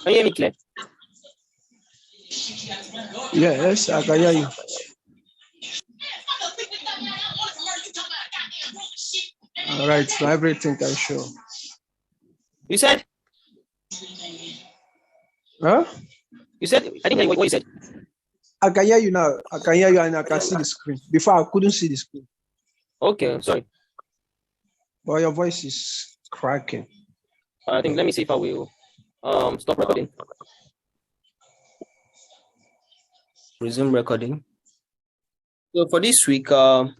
Can you hear me clear? Yes, I can hear you. All right, so everything can show. You said? Huh? You said? I didn't hear what you said. I can hear you now. I can hear you and I can see the screen. Before I couldn't see the screen. Okay, sorry. But your voice is cracking. I think let me see if I will stop recording. Resume recording. So for this week, I'm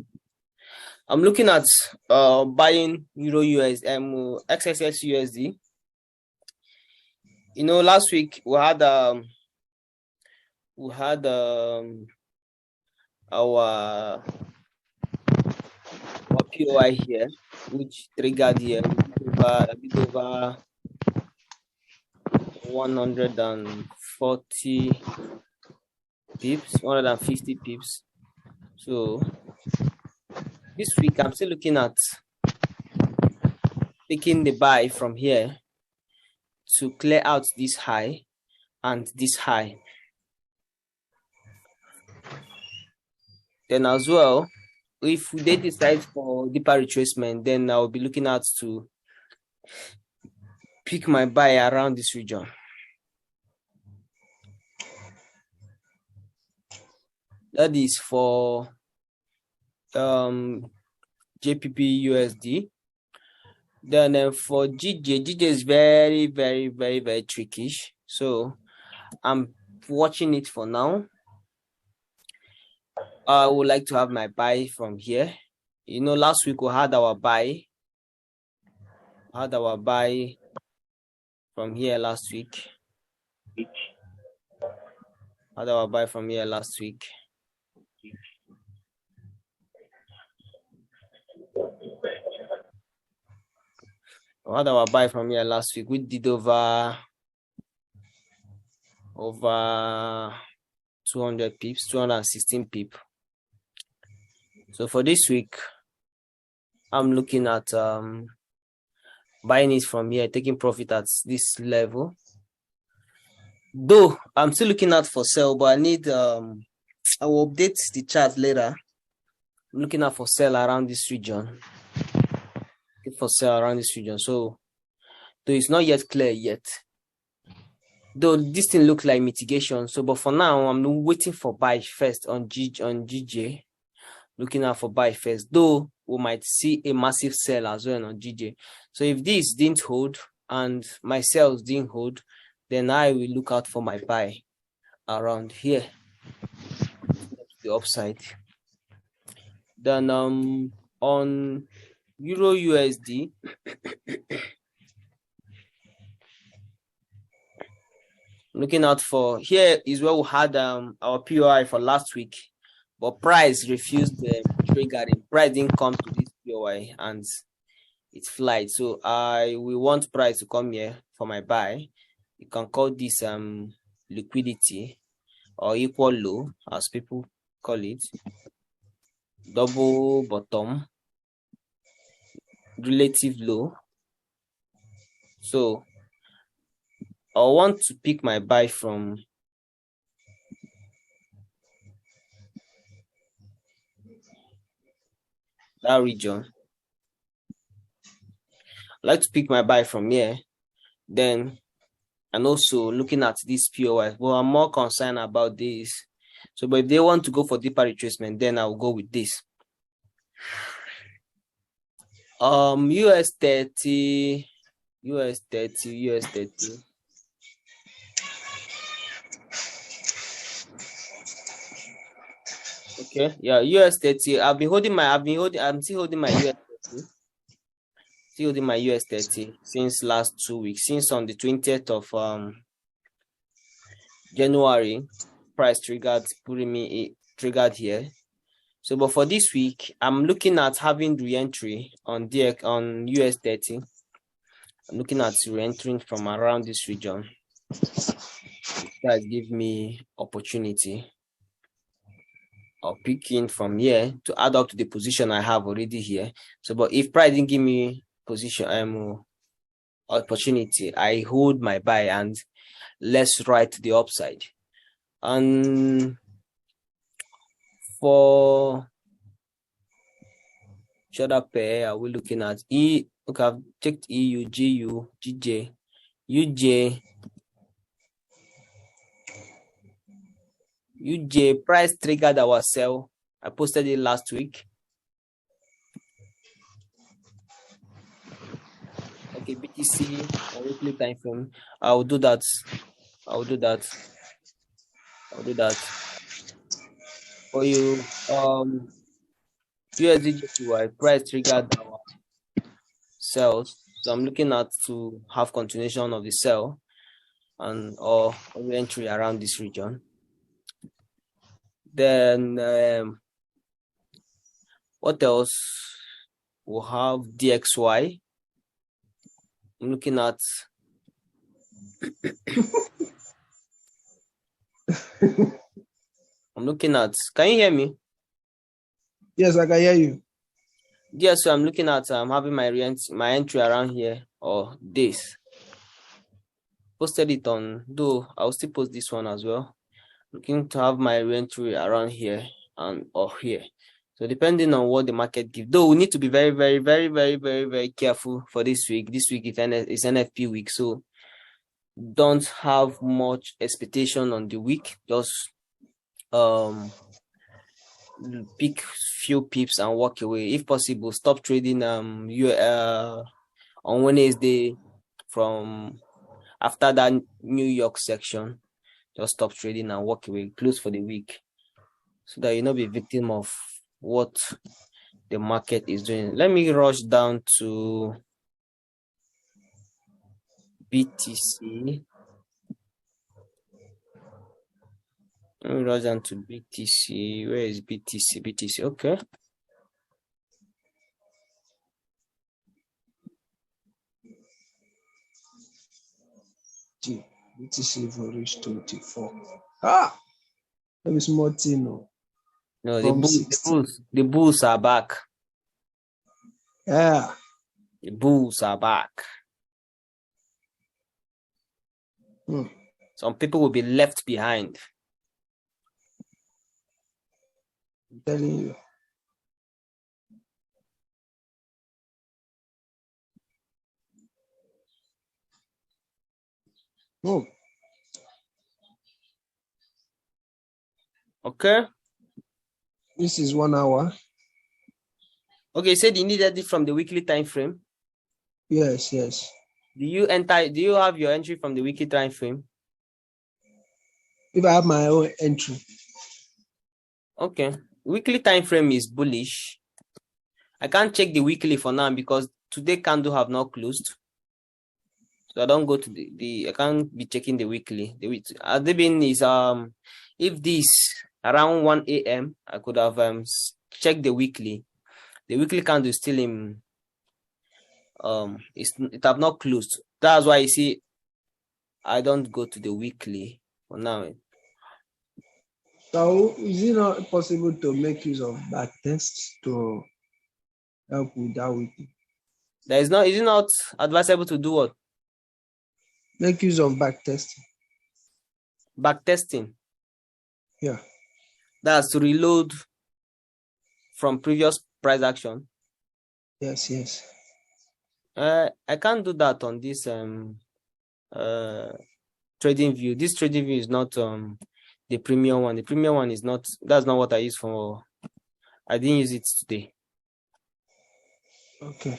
looking at buying Euro XSS USD. You know, last week we had our POI here, which triggered here a bit over 140 pips, 150 pips. So this week I'm still looking at taking the buy from here to clear out this high and this high. Then as well, if they decide for deeper retracement, then I'll be looking at to pick my buy around this region. That is for JPP USD. Then for GJ is very, very, very, very trickish. So I'm watching it for now. I would like to have my buy from here. You know, last week we had our buy. From here last week. Had our buy from here last week. Had our buy from here last week. We did over 200 pips, 216 pip. So for this week, I'm looking at buying it from here, taking profit at this level. Though I'm still looking out for sell, but I need I will update the chart later. I'm looking out for sell around this region. So though it's not yet clear yet. Though this thing look like mitigation. So but for now, I'm waiting for buy first on GJ. Looking out for buy first. Though we might see a massive sell as well on GJ. So if this didn't hold and my sales didn't hold, then I will look out for my buy around here. The upside. Then on Euro USD, looking out for here is where we had our POI for last week, but price refused the triggering. Price didn't come to this POI and it flied. So I will want price to come here for my buy. You can call this liquidity or equal low, as people call it. Double bottom, relative low. So I want to pick my buy from that region. I like to pick my buy from here. Then, and also looking at this POI. Well, I'm more concerned about this. So, but if they want to go for deeper retracement, then I'll go with this. US30. Okay, yeah, US30. I'm still holding my US30. Still holding my US30 since last 2 weeks. Since on the 20th of January, price triggered here. So, but for this week, I'm looking at having re-entry on US30. I'm looking at re-entering from around this region. That give me opportunity. or pick in from here to add up to the position I have already here. So, but if price didn't give me position opportunity, I hold my buy and let's ride to the upside. And for shoulder pair, are we looking at E? Okay, I've checked EU, GU, GJ, UJ. UJ price triggered our sell. I posted it last week. Okay, BTC on weekly time frame. I'll do that. For you, USDJPY price triggered our sells. So I'm looking at to have continuation of the sell and or entry around this region. Then what else? We'll have DXY. I'm looking at can you hear me? Yes, I can hear you. Yes, so I'm looking at having my entry around here or this. Posted it on, though I'll still post this one as well. Looking to have my entry around here and or here. So depending on what the market gives, though we need to be very, very, very, very, very, very careful for this week. This week is NFP week, so don't have much expectation on the week. Just pick few pips and walk away. If possible, stop trading on Wednesday from after that New York section. Just stop trading and walk away, close for the week, so that you not be victim of what the market is doing. Let me rush down to BTC. Let me rush down to BTC. Where is BTC? BTC, okay. BTC for reach 24. Ah, that is small thing. No, the bulls are back. Yeah. The bulls are back. Some people will be left behind. I'm telling you. Oh. Okay. This is 1 hour. Okay, you said you needed it from the weekly time frame. Yes. Do you have your entry from the weekly time frame? If I have my own entry. Okay. Weekly time frame is bullish. I can't check the weekly for now because today candle have not closed. So I don't go to I can't be checking the weekly. If this around 1 a.m. I could have checked the weekly. The weekly candle is still in it have not closed. That's why you see I don't go to the weekly for now. So is it not possible to make use of back tests to help with that weekly? Is it not advisable to do what? Make use of back testing. Back testing. Yeah. That's to reload from previous price action. Yes. I can't do that on this trading view. This trading view is not the premium one. The premium one is not. That's not what I use for. I didn't use it today. Okay.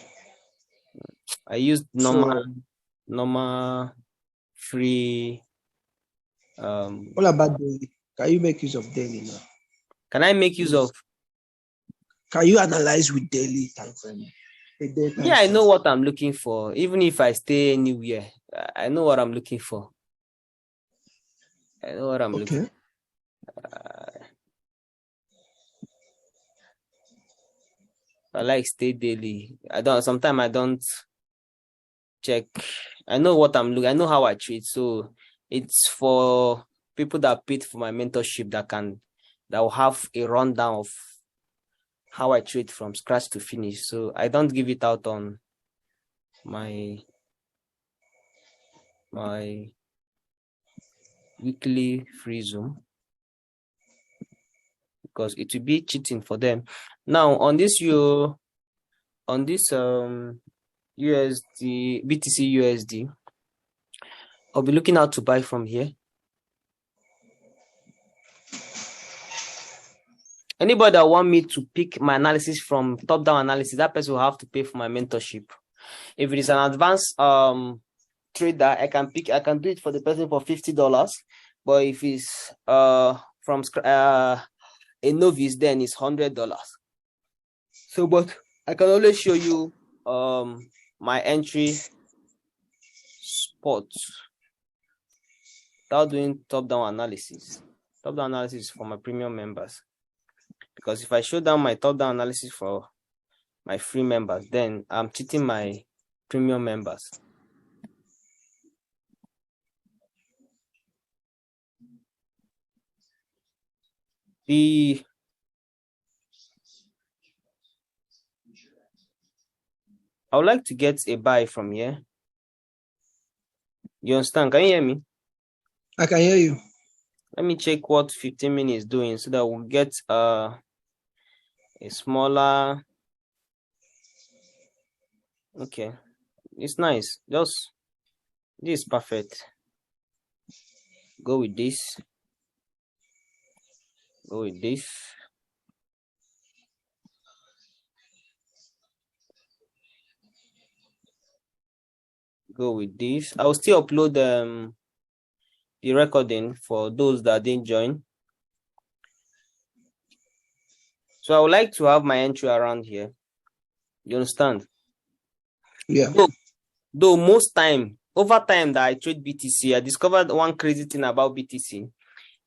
I used normal free. What about daily? Can you make use of daily now? Can I make use of? Can you analyze with daily time frame? Yeah, I know what I'm looking for. Even if I stay anywhere, I know what I'm looking for. I know what I'm looking for. I like stay daily. Sometimes I don't check. I know what I'm looking. I know how I trade. So it's for people that paid for my mentorship that can that will have a rundown of how I trade from scratch to finish. So I don't give it out on my weekly free Zoom because it will be cheating for them. Now on this USD BTC USD, I'll be looking out to buy from here. Anybody that want me to pick my analysis from top-down analysis, that person will have to pay for my mentorship. If it is an advanced trader, I can do it for the person for $50. But if it's from a novice, then it's $100. So, but I can always show you my entry spot without doing top-down analysis. Top-down analysis for my premium members. Because if I show down my top-down analysis for my free members, then I'm cheating my premium members. I would like to get a buy from here. You understand? Can you hear me? I can hear you. Let me check what 15 minutes is doing so that we'll get a smaller. Okay, it's nice. Just this is perfect. Go with this. Go with this. Go with this. I will still upload the recording for those that didn't join. So I would like to have my entry around here. You understand? Yeah. Though most time, over time that I trade BTC, I discovered one crazy thing about BTC.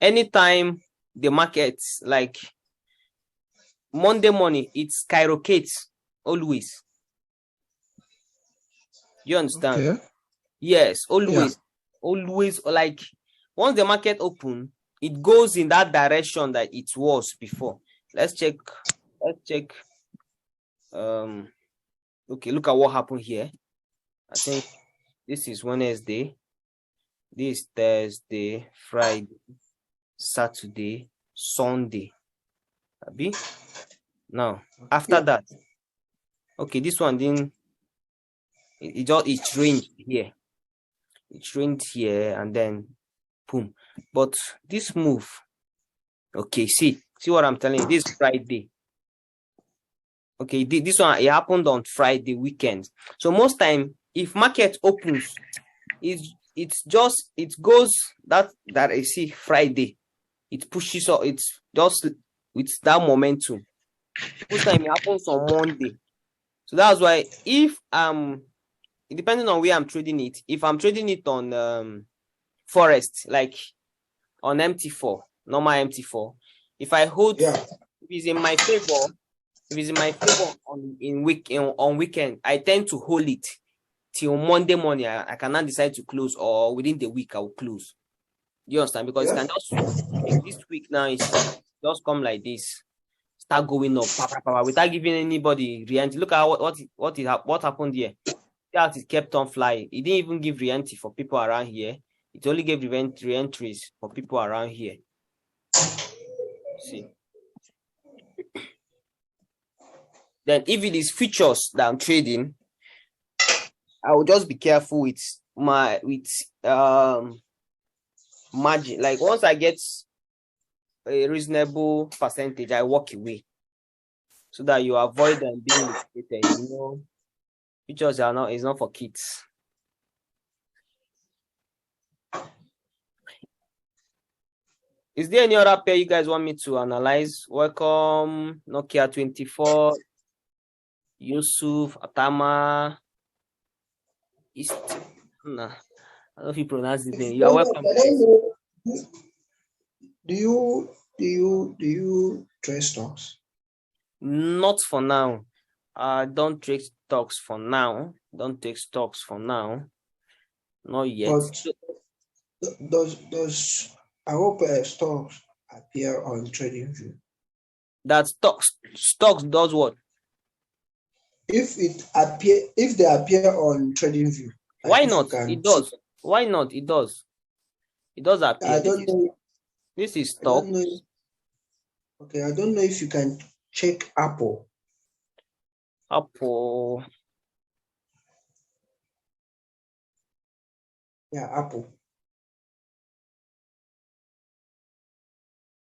Anytime the market, like Monday morning, it skyrockets always. You understand? Okay. Yes, always. Yeah. Always, like once the market open, it goes in that direction that it was before. Let's check. Okay, look at what happened here. I think this is Wednesday, this is Thursday, Friday, Saturday, Sunday. Abi? Now, after that, okay, this one didn't, it rained here. It rained here and then boom. But this move, okay, see what I'm telling you, this Friday. Okay, this one, it happened on Friday weekend. So most time, if market opens, it goes that I see Friday, it pushes up, it's just with that momentum. Most time it happens on Monday. So that's why if depending on where I'm trading it, if I'm trading it on forest, like on MT4, normal MT4, if I hold, if it's in my favor, on weekend, I tend to hold it till Monday morning. I cannot decide to close, or within the week I will close. You understand? Because it can just this week now, it's just come like this, start going up, without giving anybody re-entry. Look at what happened here. That it kept on flying. It didn't even give re-entry for people around here. It only gave re-entries for people around here. See. Then if it is futures that I'm trading, I will just be careful with margin. Like once I get a reasonable percentage, I walk away so that you avoid them being liquidated. You know, futures is not for kids. Is there any other pair you guys want me to analyze? Welcome, Nokia 24, Yusuf, Atama, East. Nah, I don't know if you pronounce it. You are welcome. Do you trade stocks? Not for now. Don't trade stocks for now. Don't take stocks for now. Not yet. But does I hope stocks appear on TradingView? That stocks does what? If they appear on TradingView, like Why if you not? can It see. does. Why not? It does. It does appear. I don't know. This is I don't stock. know. Okay, I don't know if you can check Apple. Apple. Yeah, Apple.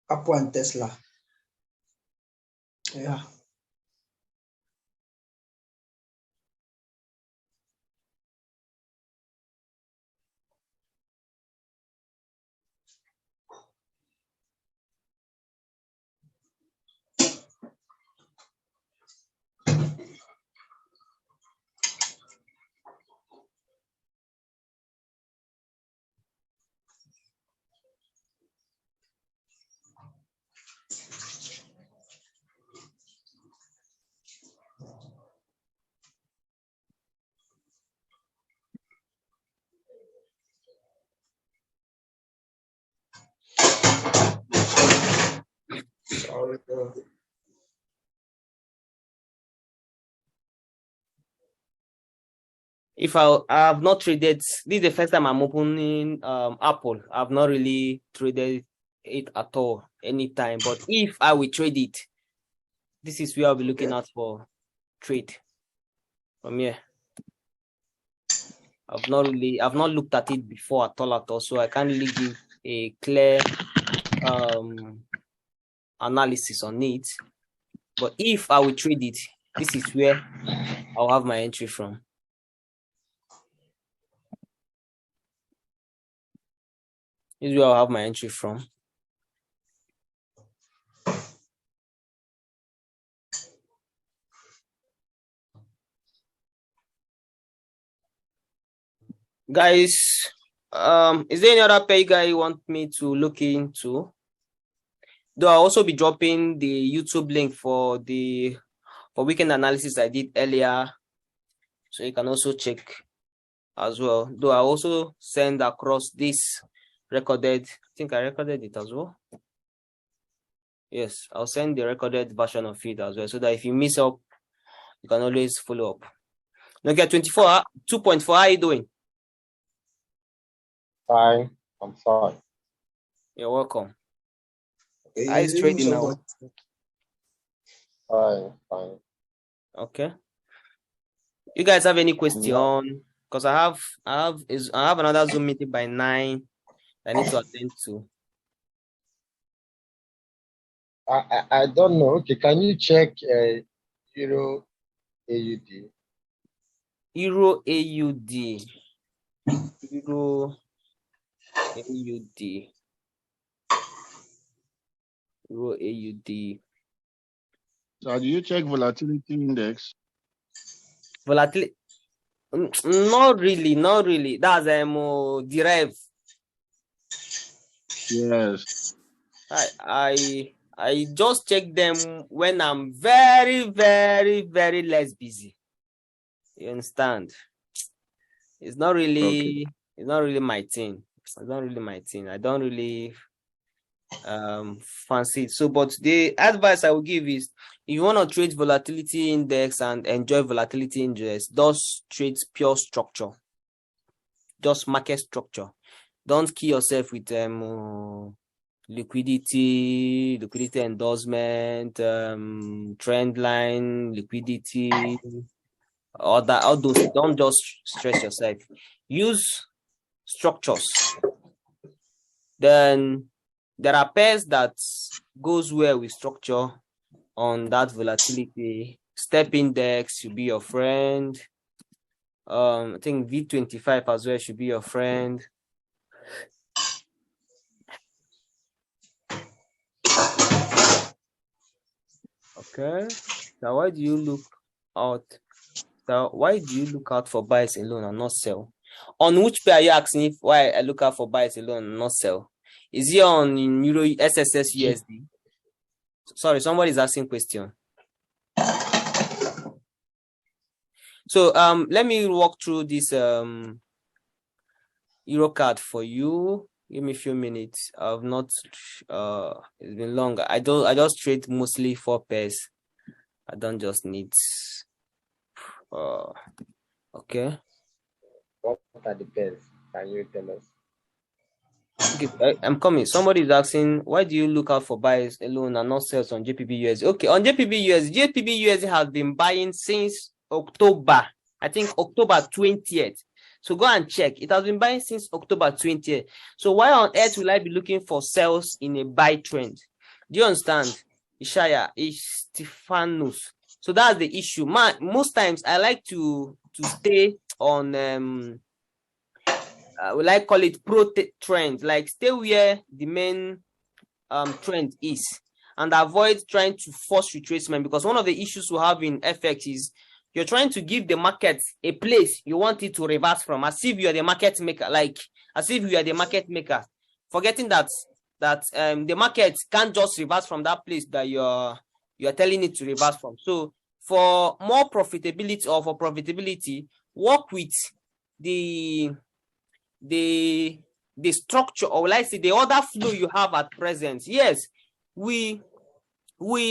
Apple and Tesla. Yeah. Sorry. If I have not traded, this is the first time I'm opening Apple. I've not really traded it at all anytime. But if I will trade it, this is where I'll be looking out for trade from here. I've not looked at it before at all, so I can't really give a clear analysis on it. But if I will trade it, this is where I'll have my entry from. This is where I'll have my entry from. Guys, is there any other pair guy you want me to look into? Though I'll also be dropping the YouTube link for weekend analysis I did earlier, so you can also check as well. Though I also send across this recorded. I think I recorded it as well. Yes, I'll send the recorded version of it as well, so that if you miss up, you can always follow up. Okay, 2.4. How are you doing? Fine, I'm fine. You're welcome. Okay, How is trading now? Fine. Okay. You guys have any question? Because I have another Zoom meeting by 9 I need to attend to. I don't know. Okay, can you check Euro AUD? Euro AUD. Euro AUD. Euro AUD. So do you check volatility index? Volatility. Not really. That's derive. Yes. I just check them when I'm very, very, very less busy. You understand? It's not really my thing. It's not really my thing. I don't really fancy it. So, but the advice I will give is, if you want to trade volatility index and enjoy volatility index, just trade pure structure, just market structure. Don't kill yourself with liquidity endorsement, trend line, liquidity, all those. Don't just stress yourself. Use structures. Then there are pairs that goes well with structure on that volatility. Step index should be your friend. I think V25 as well should be your friend. Okay. Now why do you look out for buys alone and not sell? On which pair are you asking if why I look out for buys alone and not sell? Is it on Euro SSS USD? Sorry, somebody is asking question. So let me walk through this Euro card for you. Give me a few minutes. I've not it's been long. I just trade mostly 4 pairs. I don't just need okay. What are the pairs? Can you tell us? Okay, I'm coming. Somebody is asking, why do you look out for buys alone and not sales on JPB-USD? Okay, on JPB-USD has been buying since October. I think October 20th. So go and check. It has been buying since October 20th. So why on earth will I be looking for sales in a buy trend? Do you understand? Ishaya, Stephanus. So that's the issue. Most times I like to stay on will I call it trend, like stay where the main trend is and avoid trying to force retracement, because one of the issues we have in FX is you're trying to give the market a place you want it to reverse from, as if you are the market maker, forgetting that the market can't just reverse from that place that you're telling it to reverse from. So for more profitability, or for profitability, work with the structure, or will I say the order flow you have at present. Yes, we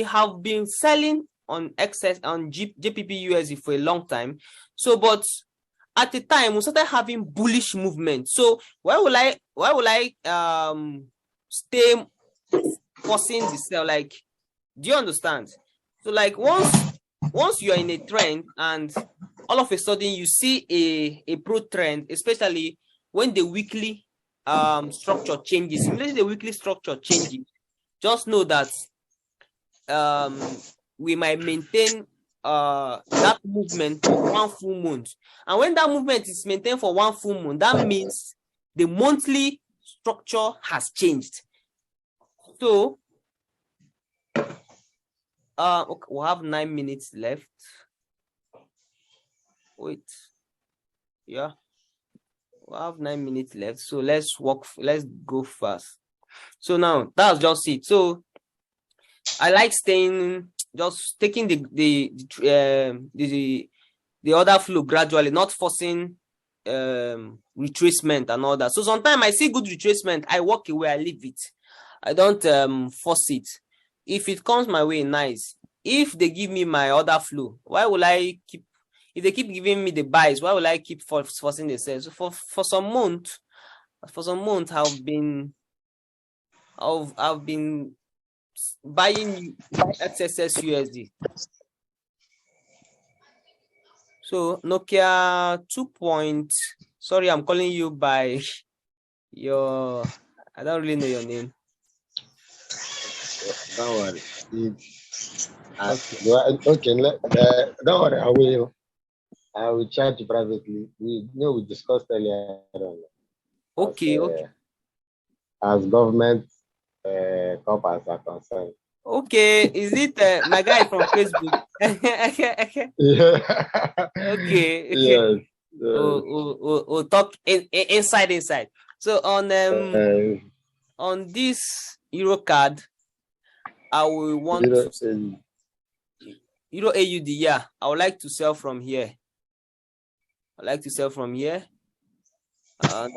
have been selling on excess on JPB-USD for a long time. So, but at the time we started having bullish movement. So why will I stay forcing the sell? Like, do you understand? So like once you are in a trend and all of a sudden you see a pro trend, especially when the weekly structure changes, immediately the weekly structure changes, just know that we might maintain that movement for 1 full month. And when that movement is maintained for 1 full month, that means the monthly structure has changed. So okay, we'll have 9 minutes left. Wait, yeah. We have 9 minutes left, so let's go fast. So now that's just it. So I like just taking the order flow gradually, not forcing retracement and all that. So sometimes I see good retracement, I walk away, I leave it. I don't force it. If it comes my way, nice. If they give me my order flow, why will I keep? If they keep giving me the buys, why will I keep forcing the sales? So for some month, I've been buying XSS USD. So Nokia 2. Sorry, I'm calling you by your. I don't really know your name. Don't worry. Okay. Don't worry. I will chat you privately. We discussed earlier on. Okay. As government corpus are concerned. Okay, is it my guy from Facebook? Yeah. Okay. Yes. We'll talk inside. So on this Euro card, I will want Euro AUD. Yeah, I would like to sell from here. And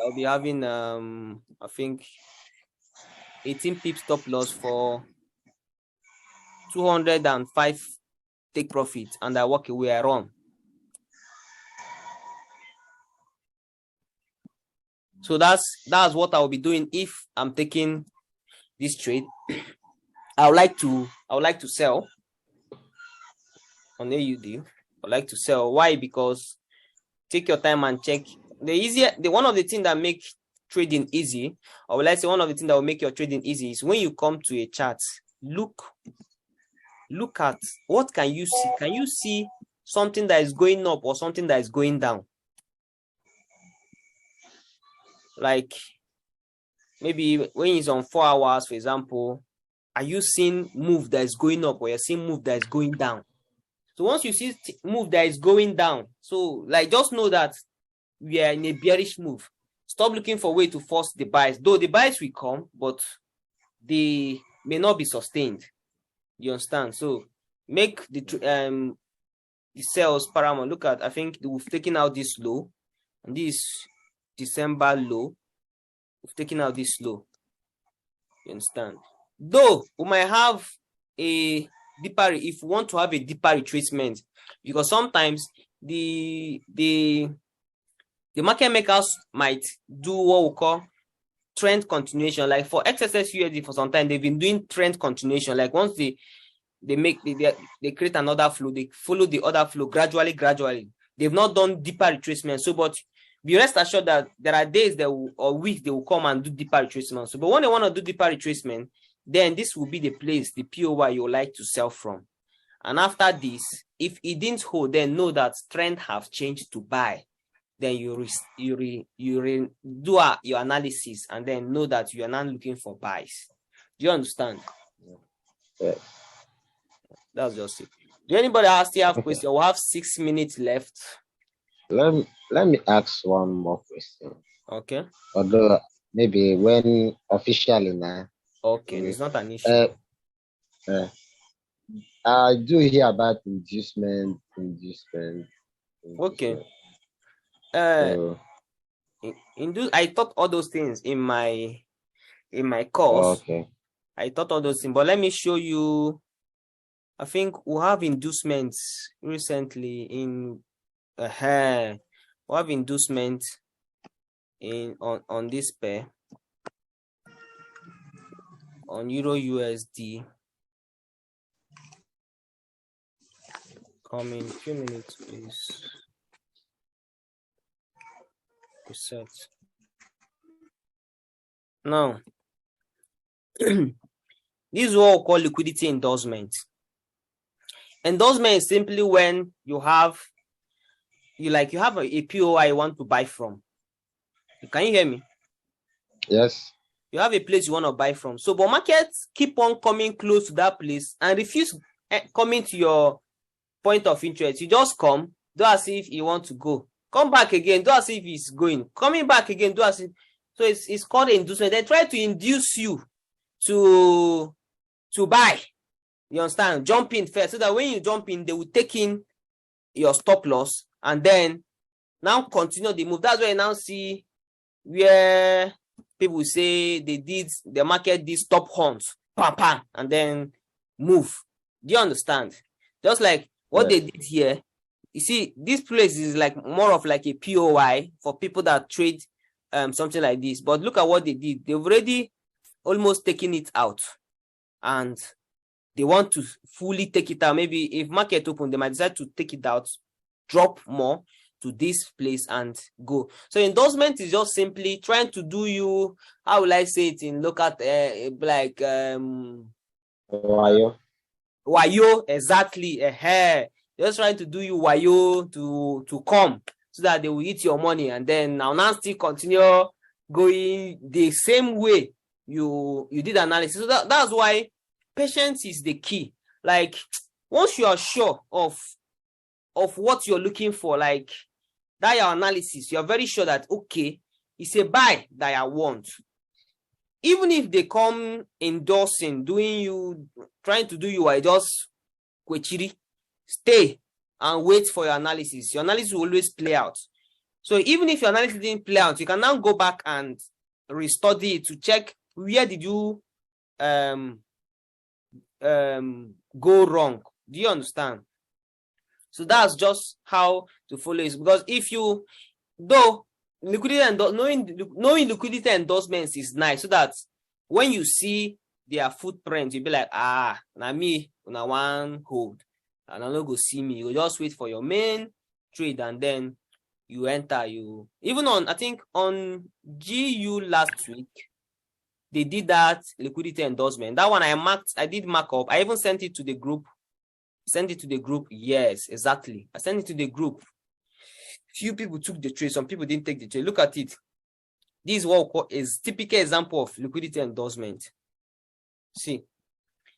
I'll be having I think 18 pips stop loss for 205 take profit, and I walk away, I run. So that's what I will be doing if I'm taking this trade. I would like to sell on AUD. I would like to sell. Why? Because take your time and check. One of the things that make trading easy, or will I say one of the things that will make your trading easy, is when you come to a chart, look at what can you see. Can you see something that is going up or something that is going down? Like maybe when it's on 4 hours, for example, are you seeing move that is going up or you're seeing move that is going down? So once you see move that is going down, so like just know that we are in a bearish move. Stop looking for way to force the buys, though the buys will come, but they may not be sustained. You understand? So make the sales paramount. Look at, I think we've taken out this low and this December low. We've taken out this low. You understand? Though we might have a deeper, if we want to have a deeper retracement, because sometimes the market makers might do what we call trend continuation. Like for XSS USD, for some time they've been doing trend continuation. Like once they create another flow, they follow the other flow gradually. They've not done deeper retracement. So, but be rest assured that there are days or weeks they will come and do deeper retracement. So, but when they want to do deeper retracement, then this will be the place, the POY you would like to sell from. And after this, if it didn't hold, then know that trend have changed to buy. Then you do your analysis and then know that you are not looking for buys. Do you understand? Yeah. That's just it. Do anybody still have questions? We'll have 6 minutes left. Let me ask one more question. Okay. Although maybe when officially now. Okay, it's not an issue. I do hear about inducement. Okay. So, I taught all those things in my course. okay. I taught all those things, but let me show you. I think we have inducements recently in we have inducement on this pair on Euro USD. Coming, few minutes, please. Reset. Now, this is what we call liquidity endorsement. Endorsement is simply when you have a POI you want to buy from. Can you hear me? Yes. You have a place you want to buy from. So, but markets keep on coming close to that place and refuse coming to your point of interest. You just come, do as if you want to go. Come back again, do as if he's going. Coming back again, do as if. So it's called inducement. They try to induce you to buy. You understand? Jump in first, so that when you jump in, they will take in your stop loss and then now continue the move. That's why you now see where people say the market did stop hunts, and then move. Do you understand? Just like what they did here. You see, this place is like more of like a POI for people that trade something like this. But look at what they did. They've already almost taken it out. And they want to fully take it out. Maybe if market open, they might decide to take it out, drop more to this place and go. So endorsement is just simply trying to do you, how will I say it in local, like wayo, exactly. Just trying to do you wayo to come so that they will eat your money and then now still continue going the same way you did analysis. So that's why patience is the key. Like once you are sure of what you're looking for, like that your analysis, you're very sure that okay, it's a buy that I want. Even if they come endorsing, trying to do you, I just kwechiri, stay and wait for your analysis. Your analysis will always play out. So even if your analysis didn't play out, you can now go back and restudy it to check where did you go wrong. Do you understand? So that's just how to follow it. Because if you, though liquidity and knowing liquidity endorsements is nice, so that when you see their footprint, you'll be like, na me, una one hold, and I'm not go see me. You just wait for your main trade, and then you enter. You even on, I think on GU last week, they did that liquidity endorsement. That one I did mark up. I even sent it to the group. Yes, exactly. I sent it to the group. Few people took the trade. Some people didn't take the trade. Look at it. This is what is typical example of liquidity endorsement. See,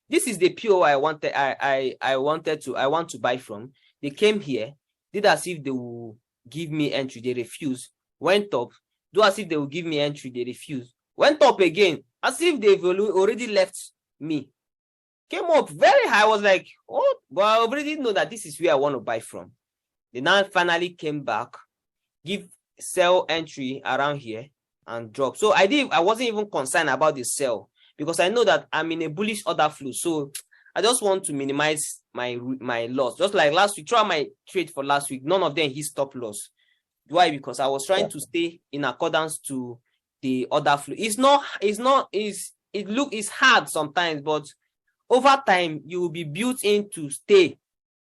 this is the PO I wanted. I want to buy from. They came here, did as if they will give me entry. They refused. Went up. Do as if they will give me entry. They refused. Went up again, as if they've already left me. Came up very high. I was like, oh, but I already know that this is where I want to buy from. They now finally came back, sell entry around here, and drop. So I wasn't even concerned about the sell because I know that I'm in a bullish order flow. So I just want to minimize my loss. Just like last week, try my trade for last week. None of them hit stop loss. Why? Because I was trying to stay in accordance to the order flow. It's hard sometimes, but over time you will be built in to stay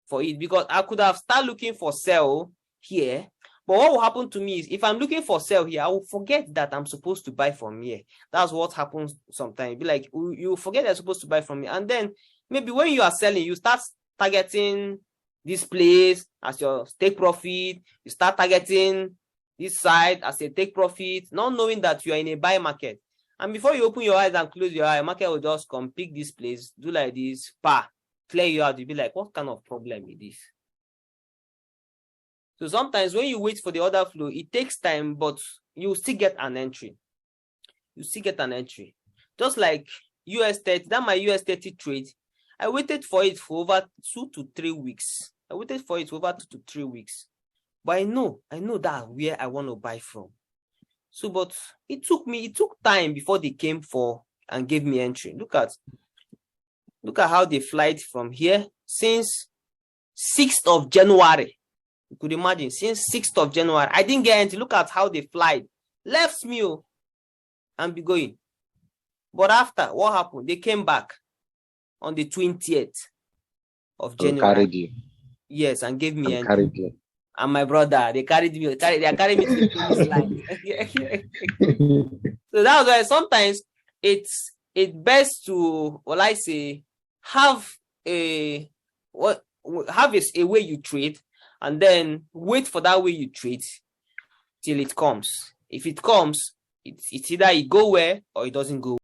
for it, because I could have started looking for sell here, but what will happen to me is if I'm looking for sell here, I will forget that I'm supposed to buy from here. That's what happens sometimes. Be like, you forget you're supposed to buy from here, and then maybe when you are selling, you start targeting this place as your take profit. You start targeting this side as a take profit, not knowing that you are in a buy market. And before you open your eyes and close your eye, market will just come pick this place, do like this, clear you out. You'll be like, what kind of problem is this? So sometimes when you wait for the order flow, it takes time, but you still get an entry. You still get an entry. Just like US30, that my US30 trade, I waited for it for over 2 to 3 weeks. I waited for it for over 2 to 3 weeks. But I know that where I want to buy from. So, but it took time before they came for and gave me entry. Look at how they flied from here since 6th of January. You could imagine, since 6th of January, I didn't get entry. Look at how they flied. Left me and be going. But after, what happened? They came back on the 20th of January. Carried you. Yes, and gave me entry. Carried you. And my brother, they carried me to the finish line. So that's why sometimes it's best to, have a way you trade, and then wait for that way you trade till it comes. If it comes, it's either it go well or it doesn't go.